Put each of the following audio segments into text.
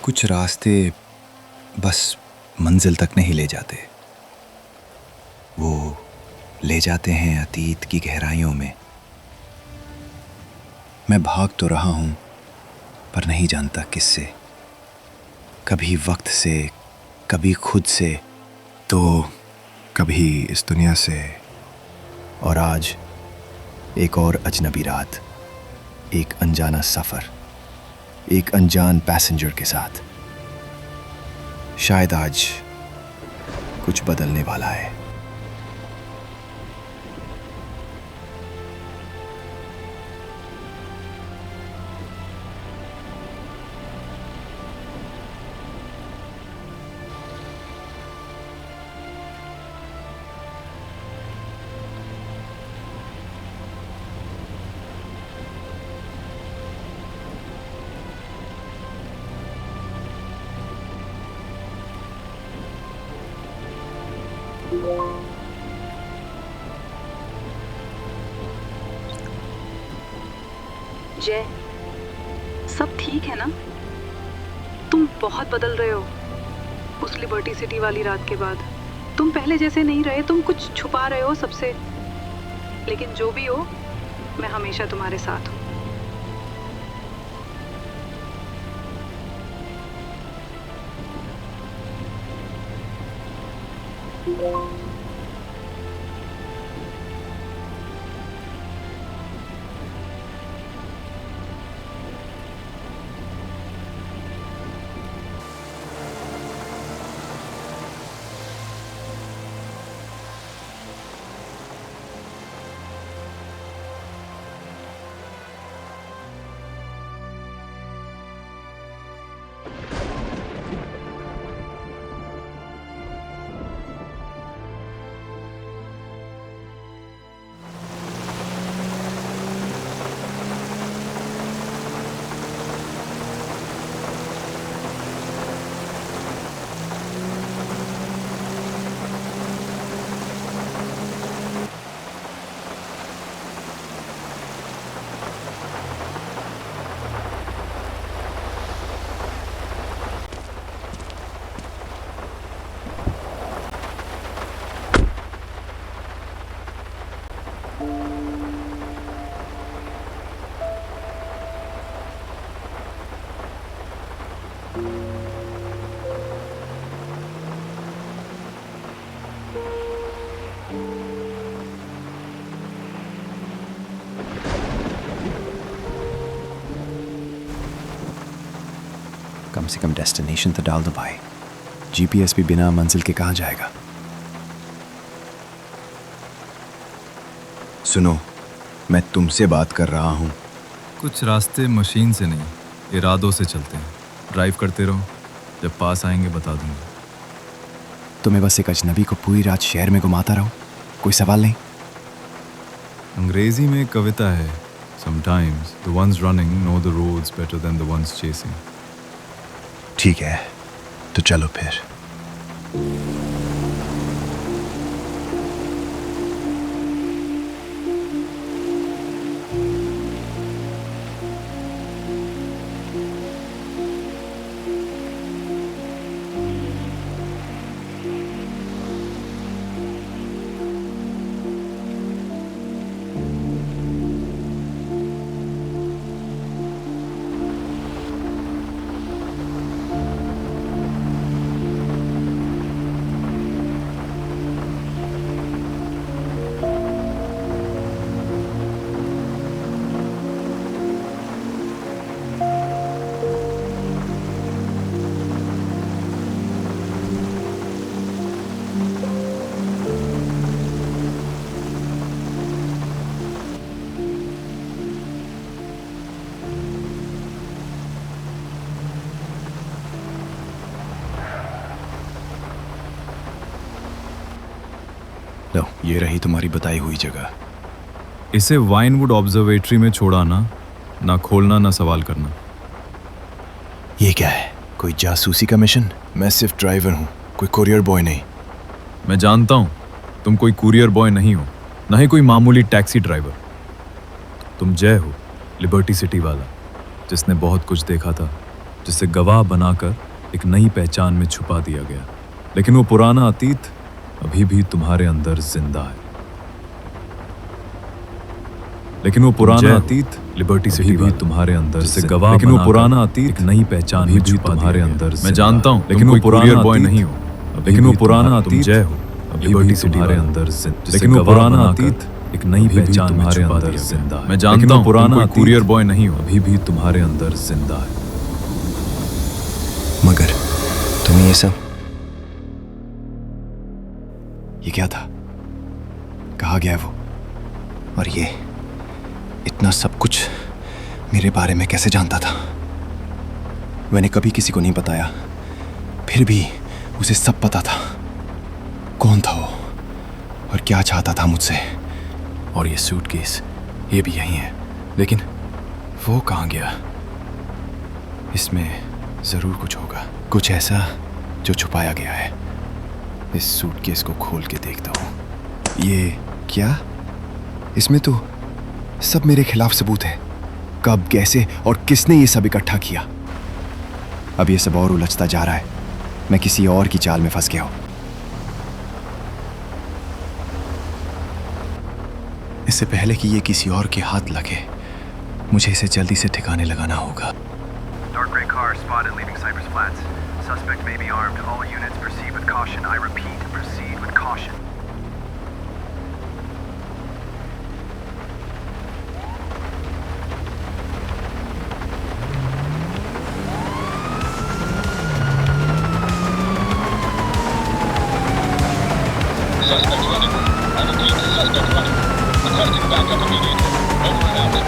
कुछ रास्ते बस मंजिल तक नहीं ले जाते, वो ले जाते हैं अतीत की गहराइयों में। मैं भाग तो रहा हूं पर नहीं जानता किससे, कभी वक्त से, कभी खुद से, तो कभी इस दुनिया से। और आज एक और अजनबी रात, एक अनजाना सफर, एक अनजान पैसेंजर के साथ। शायद आज कुछ बदलने वाला है। जय, सब ठीक है ना? तुम बहुत बदल रहे हो उस लिबर्टी सिटी वाली रात के बाद। तुम पहले जैसे नहीं रहे, तुम कुछ छुपा रहे हो सबसे। लेकिन जो भी हो, मैं हमेशा तुम्हारे साथ हूँ। कम से कम डेस्टिनेशन तो डाल दो भाई। जीपीएस भी बिना मंजिल के कहाँ जाएगा? सुनो, मैं तुमसे बात कर रहा हूँ। कुछ रास्ते मशीन से नहीं, इरादों से चलते हैं। ड्राइव करते रहो, जब पास आएंगे बता दूंगा। तुम्हें बस एक अजनबी को पूरी रात शहर में घुमाता रहो, कोई सवाल नहीं। अंग्रेजी में एक कविता है, sometimes the ones running know the roads better than the ones chasing. ठीक है, तो चलो फिर। लो, ये रही तुम्हारी बताई हुई जगह। इसे वाइनवुड ऑब्जर्वेटरी में छोड़ा ना खोलना ना सवाल करना। ये क्या है, कोई जासूसी का मिशन? मैं सिर्फ ड्राइवर हूँ, कोई कुरियर बॉय नहीं। मैं जानता हूँ तुम कोई कुरियर बॉय नहीं हो, ना ही कोई मामूली टैक्सी ड्राइवर। तुम जय हो, लिबर्टी सिटी वाला, जिसने बहुत कुछ देखा था जिसे गवाह बनाकर एक नई पहचान में छुपा दिया गया। लेकिन वो पुराना अतीत अभी भी तुम्हारे अंदर जिंदा है। लेकिन वो पुराना अतीत लिबर्टी सिटी भी तुम्हारे अंदर से गवाह, लेकिन वो पुराना अतीत एक नई पहचान भी तुम्हारे अंदर। मैं जानता हूँ, लेकिन वो पुराना बॉय नहीं हो, लेकिन वो पुराना अतीत जय हो लिबर्टी सिटी तुम्हारे अंदर, लेकिन वो पुराना अतीत एक नई पहचान तुम्हारे अंदर जिंदा है। मैं जानता हूँ, पुराना कुरियर बॉय नहीं हो, अभी भी तुम्हारे अंदर जिंदा है। मगर तुम्हें ये सब, ये क्या था? कहाँ गया वो? और ये इतना सब कुछ मेरे बारे में कैसे जानता था? मैंने कभी किसी को नहीं बताया, फिर भी उसे सब पता था। कौन था वो और क्या चाहता था मुझसे? और ये सूटकेस, ये भी यही है, लेकिन वो कहाँ गया? इसमें जरूर कुछ होगा, कुछ ऐसा जो छुपाया गया है। इस सूटकेस को खोल के देखता हूँ। ये क्या? इसमें तो सब मेरे खिलाफ सबूत है। कब, कैसे और किसने ये सब इकट्ठा किया? अब ये सब और उलझता जा रहा है। मैं किसी और की चाल में फंस गया हूं। इससे पहले कि ये किसी और के हाथ लगे, मुझे इसे जल्दी से ठिकाने लगाना होगा। Dark gray car spotted leaving Cypress Flats. Suspect may be armed. All units proceed with caution. I repeat, proceed with caution. Suspect running. I repeat, suspect running. Requesting backup immediately. Over and out.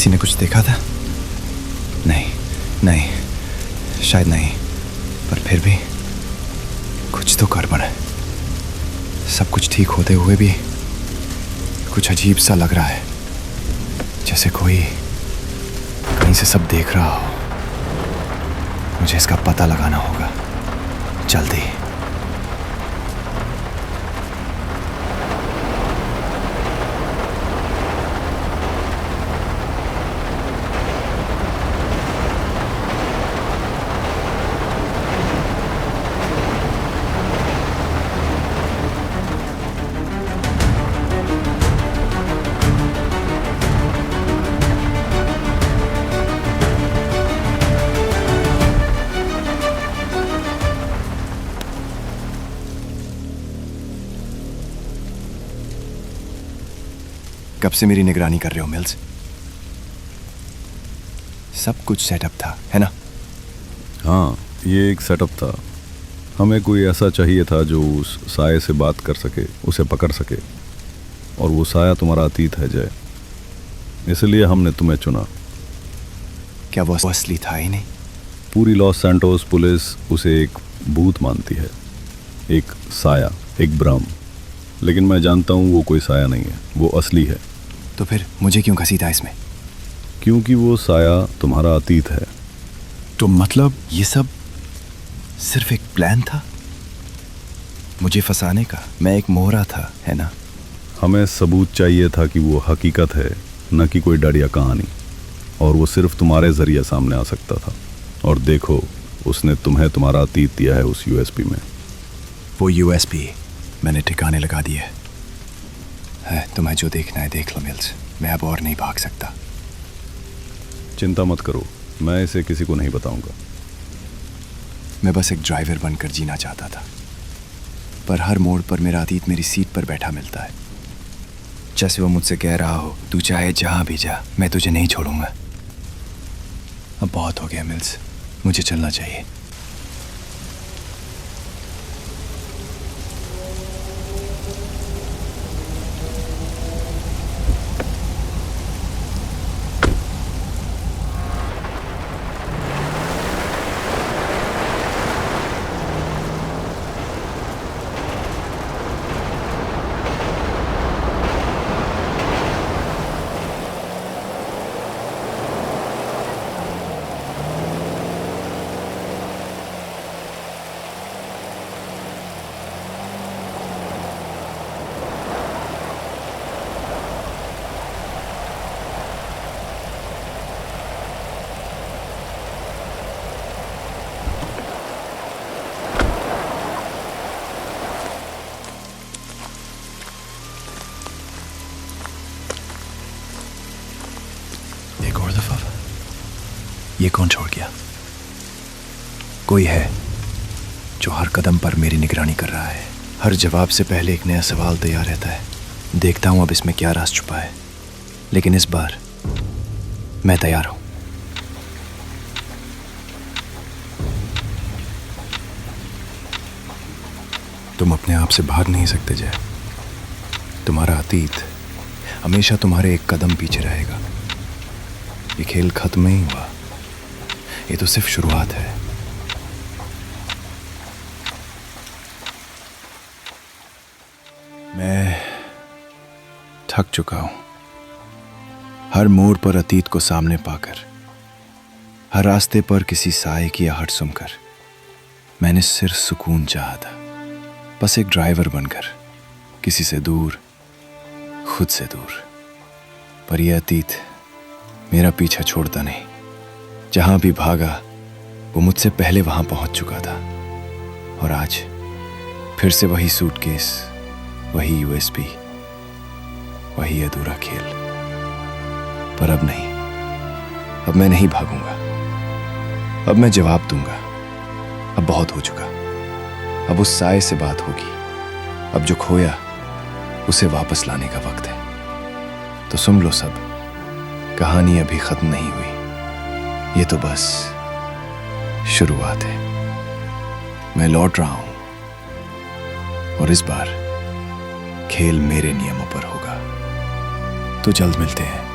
किसी ने कुछ देखा था? नहीं, नहीं, शायद नहीं, पर फिर भी कुछ तो गड़बड़ है। सब कुछ ठीक होते हुए भी कुछ अजीब सा लग रहा है, जैसे कोई कहीं से सब देख रहा हो। मुझे इसका पता लगाना होगा जल्दी। कब से मेरी निगरानी कर रहे हो मिल्स? सब कुछ सेटअप था, है ना? हाँ, ये एक सेटअप था। हमें कोई ऐसा चाहिए था जो उस साये से बात कर सके, उसे पकड़ सके। और वो साया तुम्हारा अतीत है जय, इसलिए हमने तुम्हें चुना। क्या वो असली था ही नहीं? पूरी लॉस सैंटोस पुलिस उसे एक भूत मानती है, एक साया, एक भ्रम। लेकिन मैं जानता हूँ वो कोई साया नहीं है, वो असली है। तो फिर मुझे क्यों घसीटा इसमें? क्योंकि वो साया तुम्हारा अतीत है। तो मतलब ये सब सिर्फ एक प्लान था मुझे फंसाने का? मैं एक मोहरा था, है ना? हमें सबूत चाहिए था कि वो हकीकत है, न कि कोई डर या कहानी। और वो सिर्फ तुम्हारे जरिए सामने आ सकता था। और देखो, उसने तुम्हें तुम्हारा अतीत दिया है उस यूएसपी में। वो यूएसपी मैंने ठिकाने लगा दिए है। तुम्हें जो देखना है देख लो मिल्स, मैं अब और नहीं भाग सकता। चिंता मत करो, मैं इसे किसी को नहीं बताऊंगा। मैं बस एक ड्राइवर बनकर जीना चाहता था, पर हर मोड़ पर मेरा अतीत मेरी सीट पर बैठा मिलता है, जैसे वो मुझसे कह रहा हो, तू चाहे जहां भी जा, मैं तुझे नहीं छोड़ूंगा। अब बहुत हो गया मिल्स, मुझे चलना चाहिए। ये कौन छोड़ गया? कोई है जो हर कदम पर मेरी निगरानी कर रहा है। हर जवाब से पहले एक नया सवाल तैयार रहता है। देखता हूं अब इसमें क्या राज छुपा है, लेकिन इस बार मैं तैयार हूं। तुम अपने आप से भाग नहीं सकते जय। तुम्हारा अतीत हमेशा तुम्हारे एक कदम पीछे रहेगा। ये खेल खत्म नहीं हुआ, ये तो सिर्फ शुरुआत है। मैं थक चुका हूं, हर मोड़ पर अतीत को सामने पाकर, हर रास्ते पर किसी साये की आहट सुनकर। मैंने सिर्फ सुकून चाहा था, बस एक ड्राइवर बनकर, किसी से दूर, खुद से दूर। पर यह अतीत मेरा पीछा छोड़ता नहीं। जहां भी भागा वो मुझसे पहले वहां पहुंच चुका था। और आज फिर से वही सूटकेस, वही यूएसपी, वही अधूरा खेल। पर अब नहीं, अब मैं नहीं भागूंगा। अब मैं जवाब दूंगा। अब बहुत हो चुका। अब उस साये से बात होगी। अब जो खोया उसे वापस लाने का वक्त है। तो सुन लो सब, कहानी अभी खत्म नहीं हुई, ये तो बस शुरुआत है। मैं लौट रहा हूं और इस बार खेल मेरे नियमों पर होगा। तो जल्द मिलते हैं।